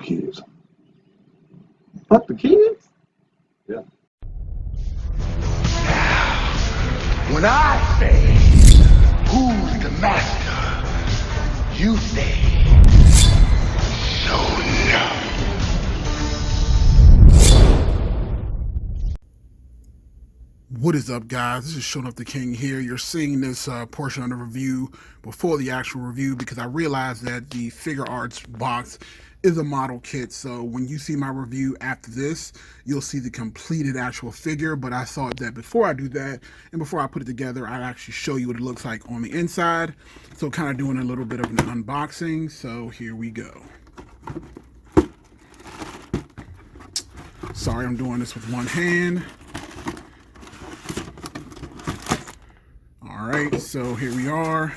kids. Fuck the kids? Yeah. When I say, who's the master? You say, so no. What is up, guys? This is Showing Up the King here. You're seeing this portion of the review before the actual review because I realized that the Figure Arts box is a model kit. So when you see my review after this, you'll see the completed actual figure. But I thought that before I do that and before I put it together, I'd actually show you what it looks like on the inside. So kind of doing a little bit of an unboxing. So here we go. Sorry, I'm doing this with one hand. All right, so here we are,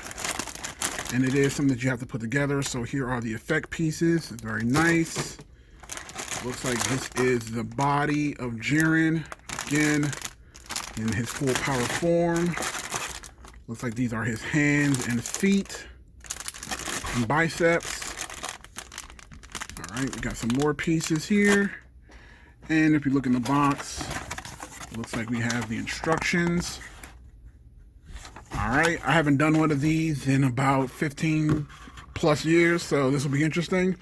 and it is something that you have to put together. So here are the effect pieces. It's very nice. Looks like this is the body of Jiren, again, in his full power form. Looks like these are his hands and feet and biceps. All right, we got some more pieces here. And if you look in the box, it looks like we have the instructions. All right, I haven't done one of these in about 15 plus years, so this will be interesting.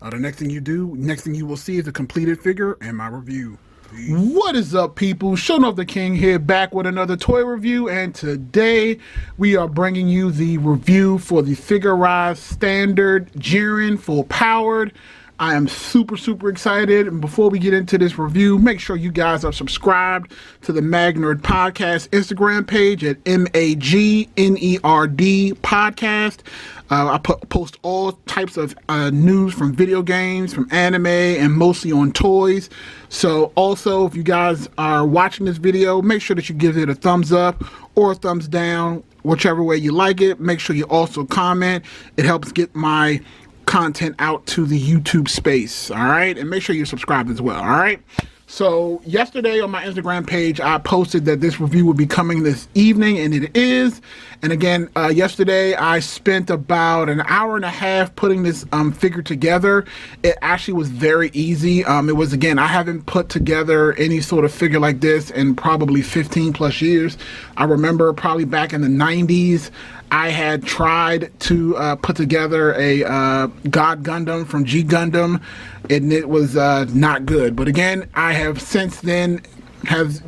The next thing you will see is a completed figure and my review. Peace. What is up, people? Showing Up the King here, back with another toy review, and today we are bringing you the review for the Figurized Standard Jiren Full Powered. I am super excited, and before we get into this review, make sure you guys are subscribed to the Mag Nerd Podcast Instagram page at MAGNERD Podcast. I post all types of news from video games, from anime, and mostly on toys. So also, if you guys are watching this video, make sure that you give it a thumbs up or a thumbs down, whichever way you like it. Make sure you also comment. It helps get my content out to the YouTube space. All right, and make sure you're subscribed as well. All right, so yesterday on my Instagram page I posted that this review would be coming this evening, and it is. And again, yesterday I spent about an hour and a half putting this figure together. It actually was very easy. It was, again, I haven't put together any sort of figure like this in probably 15 plus years. I remember probably back in the 90s I had tried to put together a God Gundam from G Gundam, and it was not good. But again, I have since then have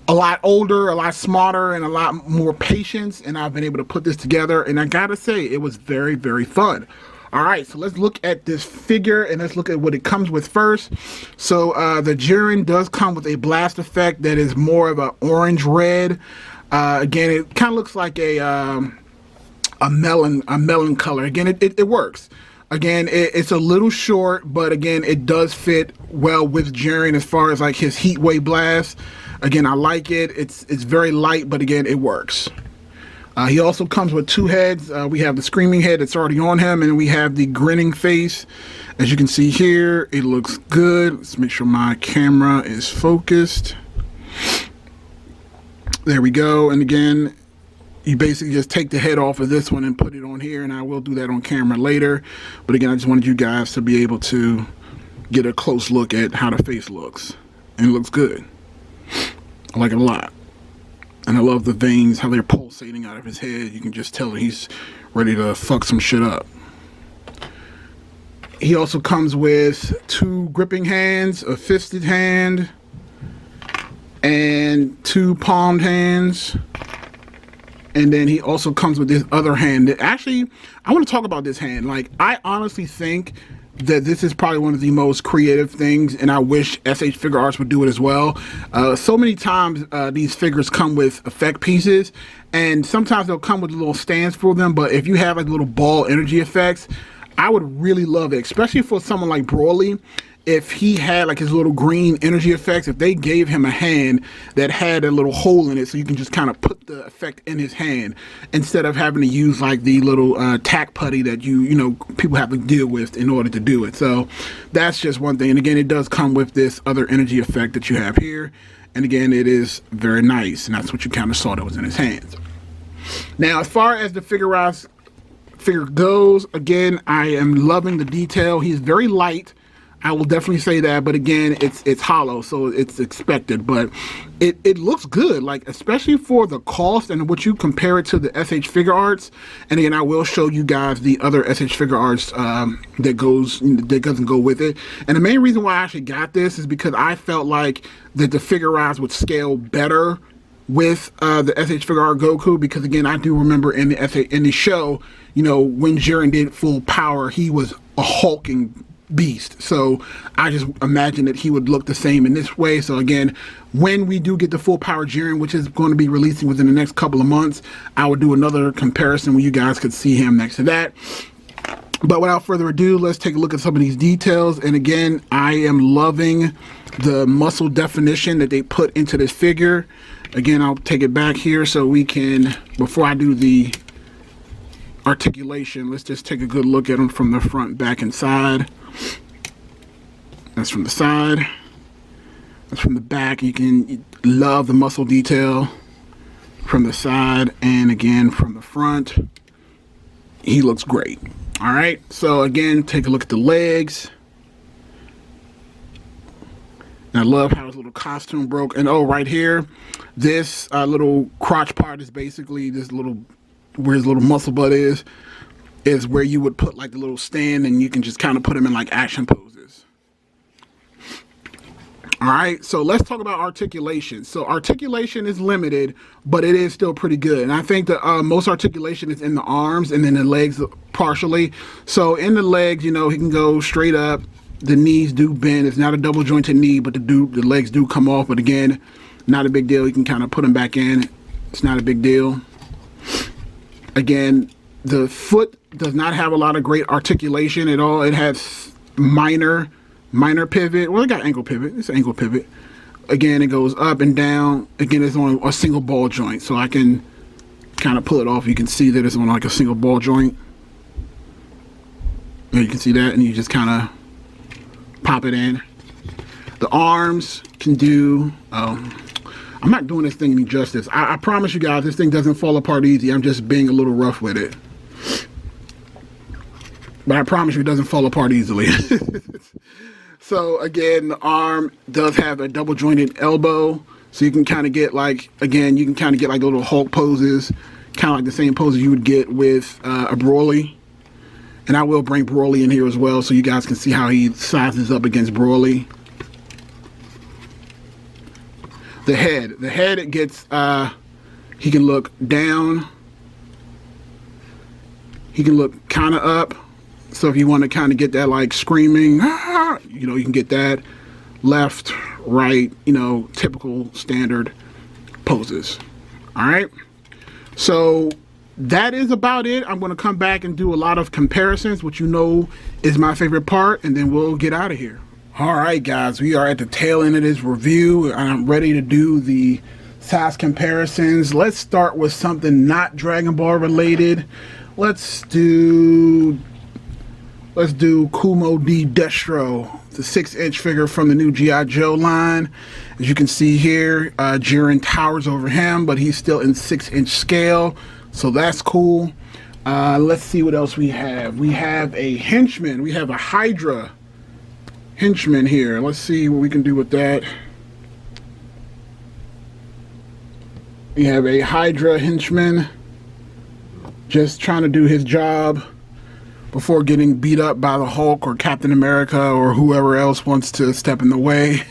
a lot older, a lot smarter, and a lot more patience, and I've been able to put this together, and I gotta say, it was very fun. All right, so let's look at this figure, and let's look at what it comes with first. So the Jiren does come with a blast effect that is more of an orange-red. Again, it kind of looks like a melon color. Again, it works. Again, it's a little short, but again, it does fit well with Jiren as far as like his heat wave blast. Again, I like it. It's very light, but again, it works. He also comes with two heads. We have the screaming head that's already on him, and we have the grinning face. As you can see here, it looks good. Let's make sure my camera is focused. There we go. And again, you basically just take the head off of this one and put it on here, and I will do that on camera later. But again, I just wanted you guys to be able to get a close look at how the face looks. And it looks good. I like it a lot. And I love the veins, how they're pulsating out of his head. You can just tell he's ready to fuck some shit up. He also comes with two gripping hands, a fisted hand, and two palmed hands. And then he also comes with this other hand that actually, I want to talk about this hand. Like, I honestly think that this is probably one of the most creative things, and I wish SH Figure Arts would do it as well. So many times these figures come with effect pieces, and sometimes they'll come with little stands for them, but if you have like little ball energy effects, I would really love it, especially for someone like Broly. If he had like his little green energy effects, if they gave him a hand that had a little hole in it so you can just kind of put the effect in his hand instead of having to use like the little tack putty that you know people have to deal with in order to do it. So that's just one thing. And again, it does come with this other energy effect that you have here, and again, it is very nice, and that's what you kind of saw that was in his hands. Now, as far as the figure goes, again, I am loving the detail. He's very light. I will definitely say that, but again, it's hollow, so it's expected. But it looks good, like especially for the cost and what you compare it to the SH Figure Arts. And again, I will show you guys the other SH Figure Arts that doesn't go with it. And the main reason why I actually got this is because I felt like that the Figure Arts would scale better with the SH Figure Art Goku, because again, I do remember in the show, you know, when Jiren did full power, he was a hulking beast. So I just imagine that he would look the same in this way. So again, when we do get the full power Jiren, which is going to be releasing within the next couple of months, I will do another comparison where you guys could see him next to that. But without further ado, let's take a look at some of these details. And again, I am loving the muscle definition that they put into this figure. Again, I'll take it back here so we can, before I do the articulation, let's just take a good look at them from the front, back, and side. That's from the side. That's from the back. You can love the muscle detail from the side, and again from the front. He looks great. All right, so again, take a look at the legs. And I love how his little costume broke. And oh, right here, this little crotch part is basically this little, where his little muscle butt is where you would put like the little stand, and you can just kind of put him in like action poses. All right, so let's talk about articulation. So articulation is limited, but it is still pretty good. And I think that most articulation is in the arms and then the legs partially. So in the legs, you know, he can go straight up. The knees do bend. It's not a double jointed knee, but the legs do come off. But again, not a big deal. You can kind of put them back in. It's not a big deal. Again, the foot does not have a lot of great articulation at all. It has minor pivot. Well, it got ankle pivot. It's an ankle pivot. Again, it goes up and down. Again, it's on a single ball joint, so I can kind of pull it off. You can see that it's on like a single ball joint. And you can see that, and you just kind of pop it in. The arms can do, I'm not doing this thing any justice. I promise you guys, this thing doesn't fall apart easy. I'm just being a little rough with it. But I promise you it doesn't fall apart easily. So again, the arm does have a double jointed elbow. So you can kind of get like, again, you can kind of get like little Hulk poses, kind of like the same poses you would get with a Broly. And I will bring Broly in here as well, so you guys can see how he sizes up against Broly. The head it gets, he can look down. He can look kind of up. So if you want to kind of get that like screaming, you know, you can get that. Left, right, you know, typical standard poses. All right. So that is about it. I'm going to come back and do a lot of comparisons, which you know is my favorite part, and then we'll get out of here. All right, guys, we are at the tail end of this review, and I'm ready to do the size comparisons. Let's start with something not Dragon Ball related. Let's do Kumo D Destro, the 6-inch figure from the new G.I. Joe line. As you can see here, Jiren towers over him, but he's still in 6-inch scale. So that's cool. Let's see what else we have. We have a henchman. We have a Hydra henchman here. Let's see what we can do with that. We have a Hydra henchman just trying to do his job before getting beat up by the Hulk or Captain America or whoever else wants to step in the way.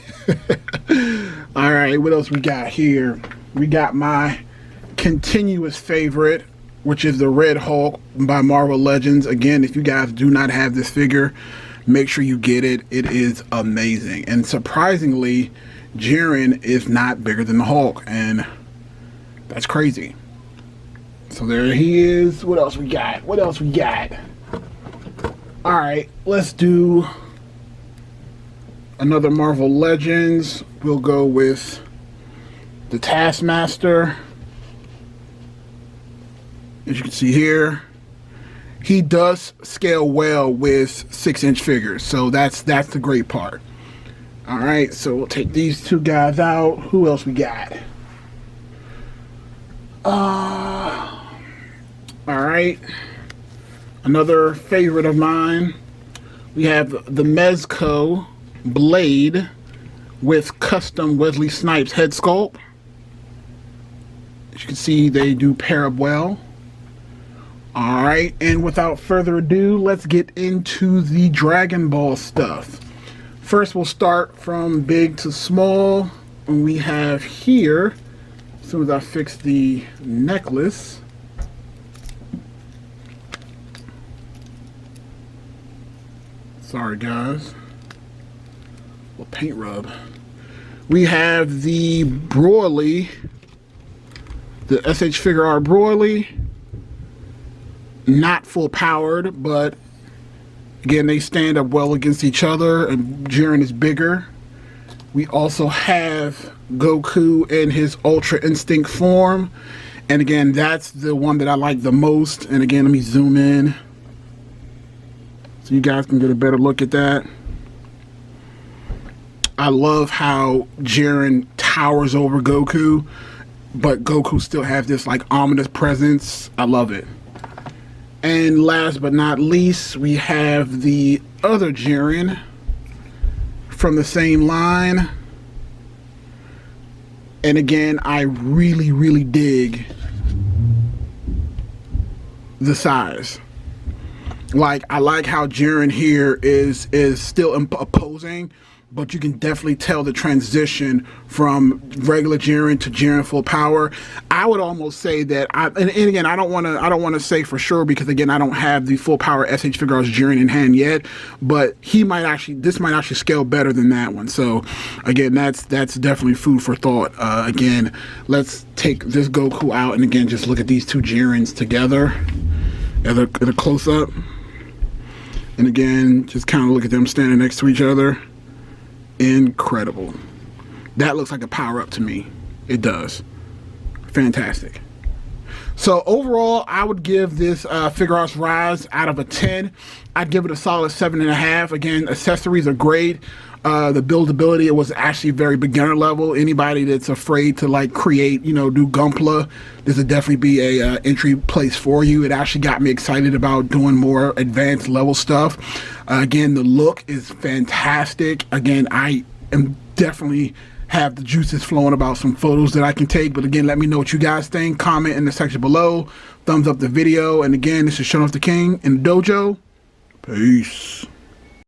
All right, what else we got here? We got my continuous favorite, which is the Red Hulk by Marvel Legends. Again, if you guys do not have this figure, make sure you get it. It is amazing. And surprisingly, Jiren is not bigger than the Hulk, and that's crazy. So there he is. What else we got? What else we got? All right, let's do another Marvel Legends. We'll go with the Taskmaster. As you can see here, he does scale well with 6-inch figures, so that's the great part. All right, so we'll take these two guys out. Who else we got? All right, another favorite of mine. We have the Mezco Blade with custom Wesley Snipes head sculpt. As you can see, they do pair up well. Alright, and without further ado, let's get into the Dragon Ball stuff. First, we'll start from big to small. And we have here, as soon as I fix the necklace, sorry guys, a little paint rub. We have the Broly, the SH Figure Art Broly, not full powered, but again, they stand up well against each other, and Jiren is bigger. We also have Goku in his Ultra Instinct form, and again, that's the one that I like the most. And again, let me zoom in so you guys can get a better look at that. I love how Jiren towers over Goku, but Goku still has this like ominous presence. I love it. And last but not least, we have the other Jiren from the same line. And again, I really dig the size. Like, I like how Jiren here is still opposing, but you can definitely tell the transition from regular Jiren to Jiren full power. I would almost say that and again, I don't want to say for sure, because again, I don't have the full power SH Figure Arts Jiren in hand yet, but this might actually scale better than that one. So again, that's definitely food for thought. Again, let's take this Goku out and again just look at these two Jirens together at a close up. And again, just kind of look at them standing next to each other. Incredible. That looks like a power up to me. It does. Fantastic. So overall, I would give this Figure Arts Rise out of a 10. I'd give it a solid 7.5. Again, accessories are great. The buildability, it was actually very beginner level. Anybody that's afraid to like create, do Gunpla, this would definitely be a entry place for you. It actually got me excited about doing more advanced level stuff. Again, the look is fantastic. Again, I am definitely have the juices flowing about some photos that I can take. But again, let me know what you guys think. Comment in the section below. Thumbs up the video. And again, this is Showing Off the King in the dojo. Peace.